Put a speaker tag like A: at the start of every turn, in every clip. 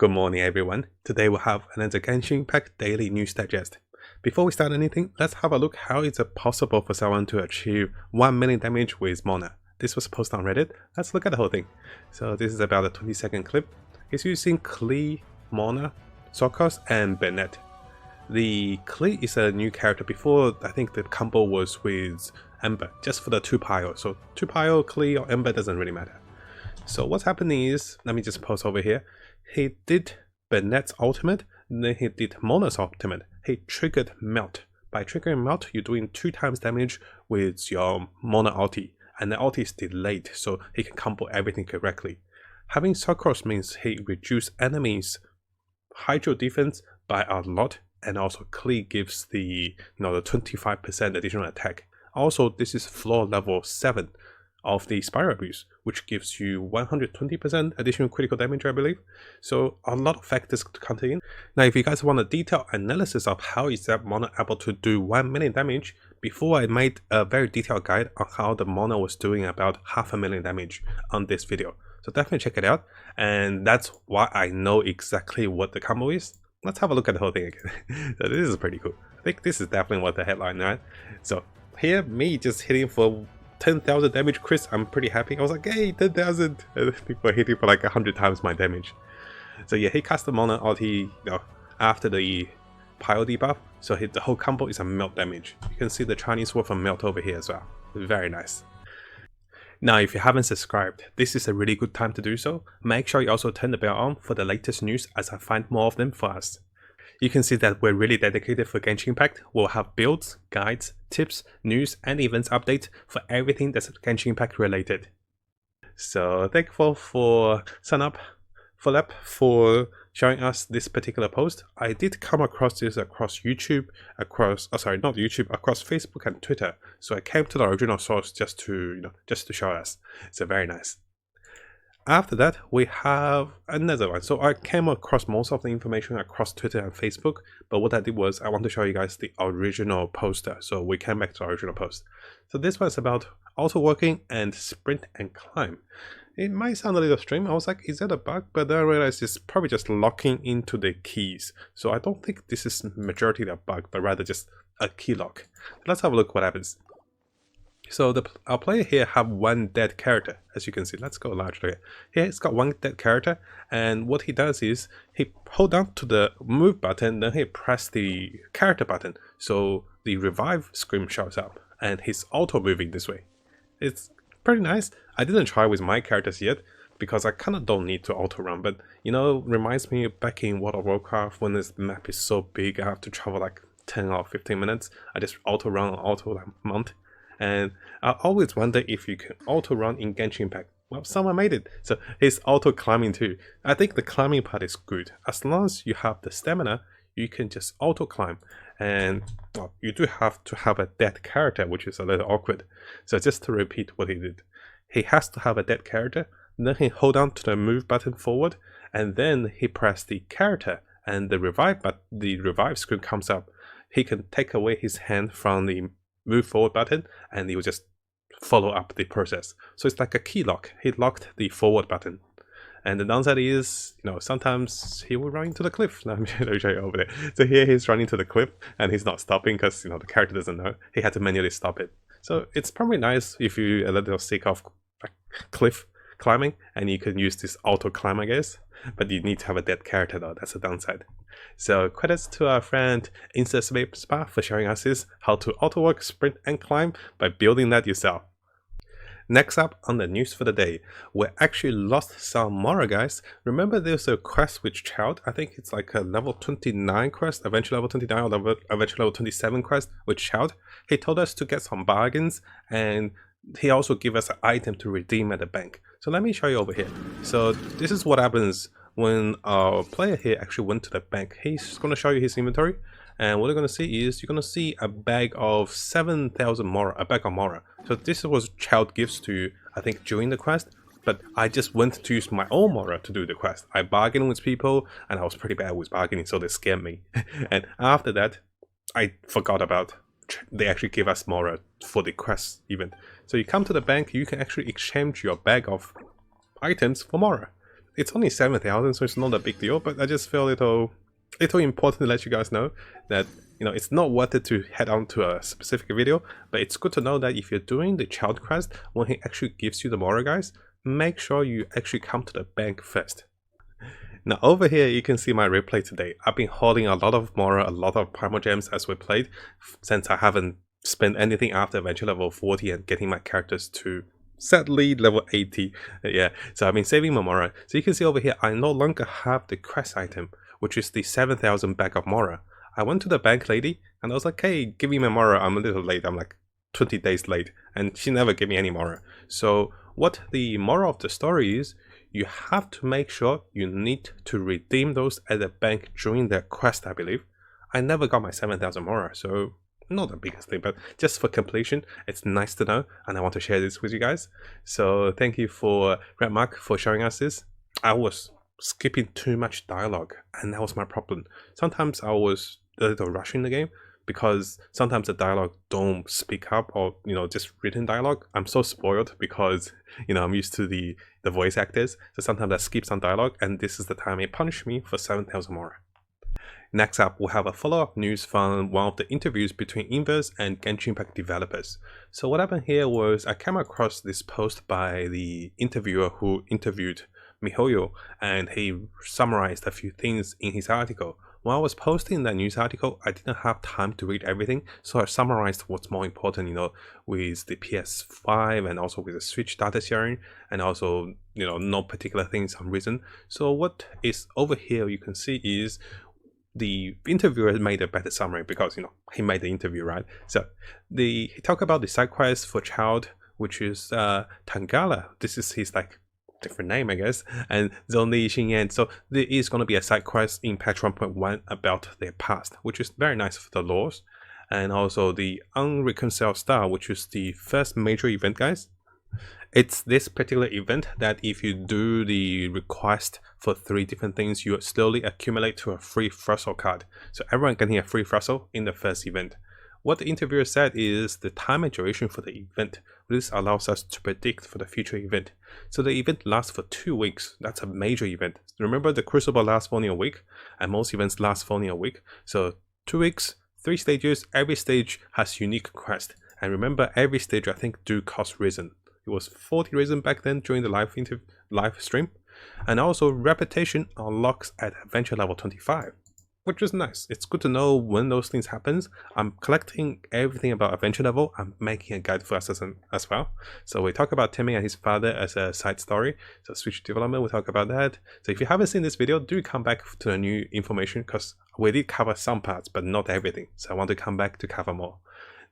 A: Good morning everyone. Today we'll have another Genshin Impact Daily News Digest. Before we start anything, let's have a look how is it possible for someone to achieve 1 million damage with Mona. This was posted on Reddit. Let's look at the whole thing. So this is about a 20-second clip. It's using Klee, Mona, Sokos, and Bennett. The Klee is a new character. Before, I think the combo was with Ember, just for the 2-pile. So 2-pile, Klee, or Ember doesn't really matter. So what's happening is, let me just pause over here. He did Bennett's ultimate, then he did Mona's ultimate. He triggered Melt. By triggering Melt, you're doing 2 times damage with your Mona ulti, and the ulti is delayed, so he can combo everything correctly. Having Sokos means he reduces enemies' hydro defense by a lot, and also Klee gives the the 25% additional attack. Also, this is floor level 7 of the Spiral Abuse, which gives you 120% additional critical damage, I believe. So a lot of factors to count in. Now, if you guys want a detailed analysis of how is that Mona able to do 1 million damage, before I made a very detailed guide on how the Mona was doing about 500,000 damage on this video. So definitely check it out, and that's why I know exactly what the combo is. Let's have a look at the whole thing again. So this is pretty cool. I think this is definitely what the headline, right? So here, me just hitting for 10,000 damage crit, I'm pretty happy. I was like, hey, 10,000! People are hitting for like 100 times my damage. So yeah, he cast the Mona ulti after the pile debuff, so the whole combo is a melt damage. You can see the Chinese word for melt over here as well. Very nice. Now, if you haven't subscribed, this is a really good time to do so. Make sure you also turn the bell on for the latest news as I find more of them for us. You can see that we're really dedicated for Genshin Impact. We'll have builds, guides, tips, news, and events updates for everything that's Genshin Impact related. So thankful for Sunup for showing us this particular post. I did come across this across YouTube, across Facebook and Twitter. So I came to the original source just to show us. So very nice. After that, we have another one. So I came across most of the information across Twitter and Facebook, but what I did was I want to show you guys the original poster. So we came back to the original post. So this one's about auto working and sprint and climb. It might sound a little strange. I was like, is that a bug? But then I realized it's probably just locking into the keys. So I don't think this is majority of a bug, but rather just a key lock. Let's have a look what happens. So our player here have one dead character, as you can see. Let's go larger here. He's got one dead character, and what he does is he hold down to the move button, then he press the character button, so the revive screen shows up, and he's auto moving this way. It's pretty nice. I didn't try with my characters yet because I kind of don't need to auto run, but reminds me back in World of Warcraft when this map is so big, I have to travel like 10 or 15 minutes. I just auto run or auto mount. And I always wonder if you can auto run in Genshin Impact. Well, someone made it. So he's auto climbing too. I think the climbing part is good. As long as you have the stamina, you can just auto climb. And well, you do have to have a dead character, which is a little awkward. So just to repeat what he did. He has to have a dead character, then he hold on to the move button forward, and then he press the character, and the revive screen comes up. He can take away his hand from the move forward button, and he will just follow up the process. So it's like a key lock. He locked the forward button, and the downside is sometimes he will run into the cliff. Let me show you over there. So here he's running to the cliff, and he's not stopping because the character doesn't know. He had to manually stop it. So it's probably nice if you're a little sick of cliff climbing, and you can use this auto climb, I guess. But you need to have a dead character though. That's the downside. So credits to our friend InstaSpa for showing us this, how to auto work, sprint and climb by building that yourself. Next up on the news for the day, we actually lost some Mora, guys. Remember there's a quest with Child? I think it's like a level 29 quest, eventually level 29 or eventually level 27 quest with Child. He told us to get some bargains, and he also gave us an item to redeem at the bank. So let me show you over here. So this is what happens when our player here actually went to the bank. He's going to show you his inventory, and what you're going to see is you're going to see a bag of 7,000 Mora, a bag of Mora. So this was Child gives to you, I think, during the quest, but I just went to use my own Mora to do the quest. I bargained with people, and I was pretty bad with bargaining, so they scared me. And after that, I forgot about they actually give us Mora for the quest event. So you come to the bank, you can actually exchange your bag of items for Mora. It's only 7,000, so it's not a big deal, but I just feel little important to let you guys know that, you know, it's not worth it to head on to a specific video, but it's good to know that if you're doing the child quest, when he actually gives you the Mora, guys, make sure you actually come to the bank first. Now over here you can see my replay today. I've been holding a lot of Mora, a lot of Primogems as we played, since I haven't spent anything after adventure level 40 and getting my characters to sadly level 80. Yeah, so I've been saving my Mora. So you can see over here I no longer have the quest item, which is the 7,000 bag of Mora. I went to the bank lady and I was like, hey, give me my Mora. I'm a little late. I'm like 20 days late, and she never gave me any Mora. So what the moral of the story is, you have to make sure you need to redeem those at the bank during the quest, I believe. I never got my 7,000 Mora, so not the biggest thing, but just for completion, it's nice to know, and I want to share this with you guys. So thank you for Red Mark for showing us this. I was skipping too much dialogue, and that was my problem. Sometimes I was a little rushing the game, because sometimes the dialogue don't speak up, or, you know, just written dialogue. I'm so spoiled because, you know, I'm used to the voice actors, so sometimes I skip some dialogue, and this is the time it punished me for 7,000 Mora. Next up, we'll have a follow-up news from one of the interviews between Inverse and Genshin Impact developers. So what happened here was I came across this post by the interviewer who interviewed MiHoYo, and he summarized a few things in his article. When I was posting that news article, I didn't have time to read everything, so I summarized what's more important, you know, with the PS5 and also with the Switch data sharing, and also, you know, no particular thing, some reason. So what is over here you can see is the interviewer made a better summary because, you know, he made the interview, right? So he talked about the side quest for Child, which is Tangala. This is his like different name, I guess, and Zhongli Xingyan. So there is going to be a side quest in patch 1.1 about their past, which is very nice for the lores. And also the Unreconciled Star, which is the first major event, guys. It's this particular event that if you do the request for 3 different things, you slowly accumulate to a free Fruzzle card. So everyone getting a free Fruzzle in the first event. What the interviewer said is the time and duration for the event. This allows us to predict for the future event. So the event lasts for 2 weeks. That's a major event. Remember, the Crucible lasts for only a week, and most events last for only a week. So 2 weeks, 3 stages. Every stage has unique quest. And remember, every stage I think do cost Risen. It was 40 Risen back then during the live stream. And also Reputation unlocks at adventure level 25. Which is nice. It's good to know when those things happens. I'm collecting everything about adventure level. I'm making a guide for us as well. So we talk about Timmy and his father as a side story. So Switch development, we talk about that. So if you haven't seen this video, do come back to the new information, because we did cover some parts, but not everything. So I want to come back to cover more.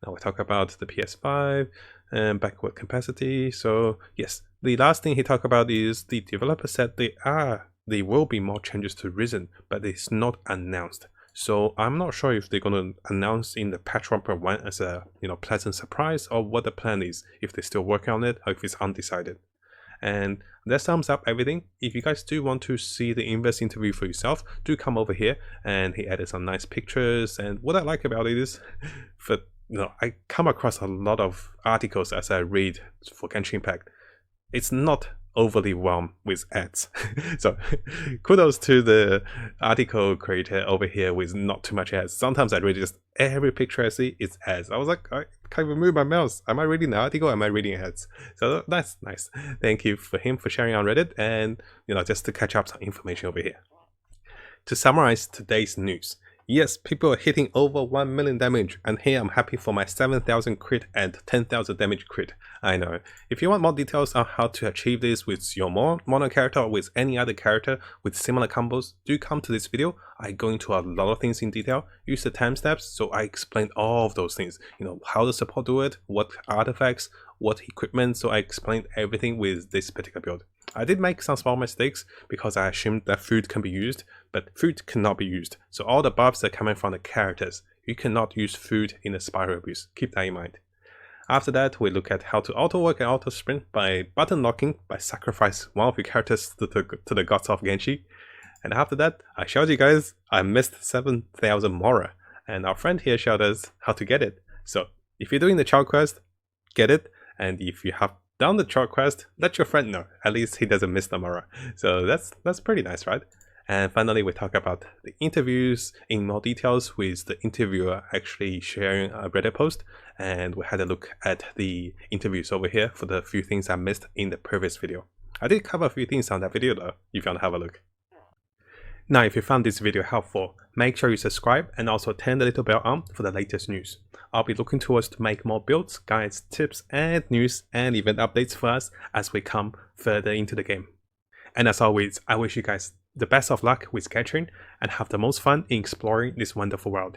A: Now we talk about the PS5 and backward capacity. So yes, the last thing he talked about is the developer said there will be more changes to Risen, but it's not announced. So I'm not sure if they're going to announce in the patch 1.1 as a, you know, pleasant surprise, or what the plan is, if they're still working on it or if it's undecided. And that sums up everything. If you guys do want to see the Inverse interview for yourself, do come over here, and he added some nice pictures. And what I like about it is, I come across a lot of articles as I read for Genshin Impact. It's not overly warm with ads. So kudos to the article creator over here with not too much ads. Sometimes I read just every picture I see is ads. I was like, I can't even move my mouse. Am I reading the article? Am I reading ads? So that's nice. Thank you for him for sharing on Reddit, and, you know, just to catch up some information over here. To summarize today's news, yes, people are hitting over 1 million damage, and here I'm happy for my 7,000 crit and 10,000 damage crit. I know. If you want more details on how to achieve this with your mono character or with any other character with similar combos, do come to this video. I go into a lot of things in detail. Use the timestamps, so I explain all of those things. You know, how the support do it, what artifacts, what equipment, so I explained everything with this particular build. I did make some small mistakes because I assumed that food can be used, but food cannot be used. So all the buffs are coming from the characters. You cannot use food in the Spiral Abuse. Keep that in mind. After that, we look at how to auto work and auto sprint by button locking, by sacrifice one of your characters to the gods of Genshi. And after that, I showed you guys I missed 7,000 Mora, and our friend here showed us how to get it. So if you're doing the child quest, get it. And if you have Down the short quest, let your friend know. At least he doesn't miss the Mora. So that's pretty nice, right? And finally, we talk about the interviews in more details with the interviewer actually sharing a Reddit post. And we had a look at the interviews over here for the few things I missed in the previous video. I did cover a few things on that video though, if you want to have a look. Now, if you found this video helpful, make sure you subscribe and also turn the little bell on for the latest news. I'll be looking towards to make more builds, guides, tips, and news and event updates for us as we come further into the game. And as always, I wish you guys the best of luck with Skytrain and have the most fun in exploring this wonderful world.